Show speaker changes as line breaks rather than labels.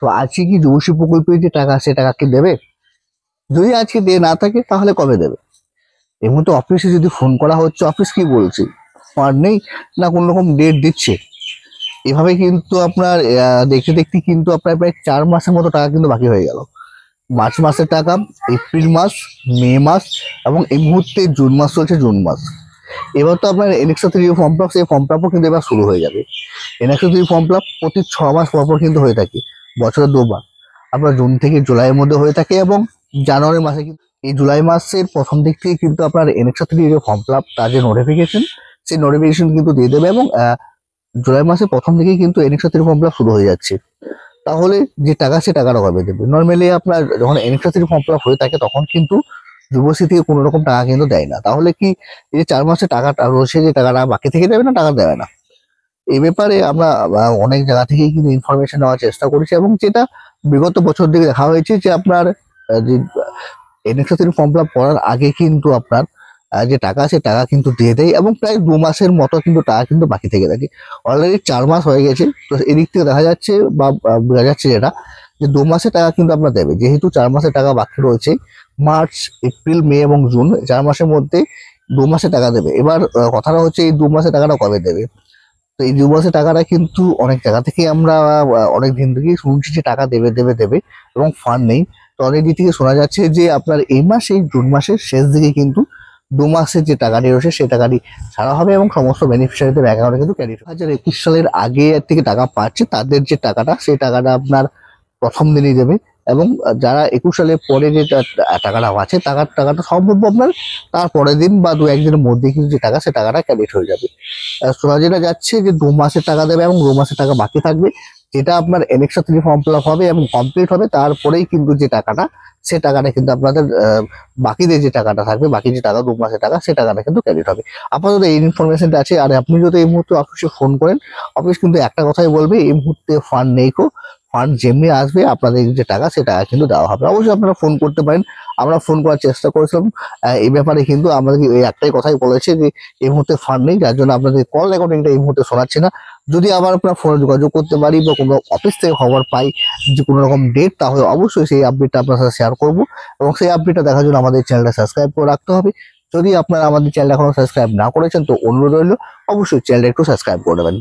তো আজকে কি যুবশ্রী প্রকল্পের যে টাকা সে টাকা কি দেবে? যদি আজকে দিয়ে না থাকে তাহলে কবে দেবে? এই মুহূর্তে অফিসে যদি ফোন করা হচ্ছে, অফিস কি বলছে? ফান্ড নেই, না কোন রকম ডেট দিচ্ছে। এভাবে কিন্তু আপনার দেখতে দেখতে কিন্তু আপনার প্রায় 4 মাসের মতো টাকা কিন্তু বাকি হয়ে গেল। মার্চ মাসের টাকা, এপ্রিল মাস, মে মাস এবং এই মুহূর্তে জুন মাস চলছে, জুন মাস। এবার তো আপনার এনএক্সা 3 ফর্ম ফিল আপ, সেই ফর্ম ফিল আপও কিন্তু এবার শুরু হয়ে যাবে। এনএক্সা 3 ফর্ম ফিল আপ প্রতি 6 মাস পর পর কিন্তু হয়ে থাকে, বছরে 2 বার। আপনার জুন থেকে জুলাইয়ের মধ্যে হয়ে থাকে এবং জানুয়ারি মাসে কিন্তু। এই জুলাই মাসের প্রথম দিক থেকে কিন্তু আপনার এনএক্সা 3 যে ফর্ম ফিল আপ তার যে নোটিফিকেশন, সেই নোটিফিকেশন কিন্তু দিয়ে দেবে এবং জুলাই মাসের প্রথম দিকেই কিন্তু এনএক্সা 3 ফর্ম ফিল আপ শুরু হয়ে যাচ্ছে। তাহলে যে টাকা, সে টাকাটা কবে দেবে? নর্মালি আপনার যখন এনএক্সা 3 ফর্ম ফিল আপ হয়ে থাকে তখন কিন্তু যুবশ্রী থেকে কোনো রকম টাকা কিন্তু দেয় না। তাহলে কি এই যে 4 মাসের টাকাটা রয়েছে, যে টাকাটা বাকি থেকে দেবে না টাকা দেবে না? এই ব্যাপারে আমরা অনেক জায়গা থেকেই কিন্তু ইনফরমেশন নেওয়ার চেষ্টা করেছি এবং যেটা বিগত বছর দিকে দেখা হয়েছে যে আপনার যে এনএক্সা 3 ফর্ম ফিল আপ করার আগে কিন্তু আপনার যে টাকা, সে টাকা কিন্তু দিয়ে দেয় এবং প্রায় 2 মাসের মতো কিন্তু টাকা কিন্তু বাকি থেকে থাকে। অলরেডি 4 মাস হয়ে গেছে, তো এদিক থেকে দেখা যাচ্ছে বা বোঝা যাচ্ছে যেটা, যে 2 মাসের টাকা কিন্তু আপনার দেবে। যেহেতু 4 মাসের টাকা বাকি রয়েছে, মার্চ, এপ্রিল, মে এবং জুন, 4 মাসের মধ্যে 2 মাসের টাকা দেবে। এবার কথাটা হচ্ছে এই 2 মাসের টাকাটা কবে দেবে? তো এই 2 মাসের টাকাটা কিন্তু অনেক জায়গা থেকে আমরা অনেক দিন থেকেই শুনছি যে টাকা দেবে দেবে দেবে এবং ফান্ড নেই। তো অনেক দিক থেকে শোনা যাচ্ছে যে আপনার এই মাসে, জুন মাসের শেষ দিকে কিন্তু 2 মাসের যে টাকাটি রয়েছে সেই টাকাটি ছাড়া হবে এবং সমস্ত বেনিফিশিয়ারিদের অ্যাকাউন্টে কিন্তু ক্রেডিট। 2021 সালের আগে থেকে টাকা পাচ্ছে তাদের যে টাকাটা, সেই টাকাটা আপনার প্রথম দিনই দেবে এবং যারা 21 সালের পরে যে টাকাটা আছে, টাকাটা সম্ভব আপনার তার পরের দিন বা 2-1 দিনের মধ্যে কিন্তু যে টাকা, সে টাকাটা ক্রেডিট হয়ে যাবে। শোনা যেটা যাচ্ছে যে 2 মাসের টাকা দেবে এবং 2 মাসের টাকা বাকি থাকবে, যেটা আপনার এনএক্সা 3 ফর্ম ফিল আপ হবে এবং কমপ্লিট হবে, তারপরেই কিন্তু যে টাকাটা, সে টাকাটা কিন্তু আপনাদের বাকিদের যে টাকাটা থাকবে, বাকি যে টাকা 2 মাসের টাকা, সে টাকাটা কিন্তু ক্রেডিট হবে। আপাতত এই ইনফরমেশনটা আছে। আর আপনি যদি এই মুহূর্তে অফিসে ফোন করেন, অফিস কিন্তু একটা কথাই বলবে, এই মুহূর্তে ফান্ড নেই কো, ফান্ড যেমনি আসবে আপনাদের যে টাকা, সে টাকা কিন্তু দেওয়া হবে। অবশ্যই আপনারা ফোন করতে পারেন, আমরা ফোন করার চেষ্টা করেছিলাম। এই ব্যাপারে কিন্তু আমাদের এই একটাই কথাই বলেছে যে এই মুহূর্তে ফান্ড নেই, যার জন্য আপনাদের কল রেকর্ডিংটা এই মুহূর্তে শোনাচ্ছে না। যদি আবার আপনার ফোনে যোগাযোগ করতে পারি বা কোনো অফিস থেকে খবর পাই যে কোনো রকম ডেট, তাহলে অবশ্যই সেই আপডেটটা আপনার সাথে শেয়ার করবো এবং সেই আপডেটটা দেখার জন্য আমাদের চ্যানেলটা সাবস্ক্রাইব করে রাখতে হবে। যদি আপনারা আমাদের চ্যানেলটা এখনো সাবস্ক্রাইব না করেছেন, তো অনুরোধ রইল অবশ্যই চ্যানেলটা একটু সাবস্ক্রাইব করে দেবেন।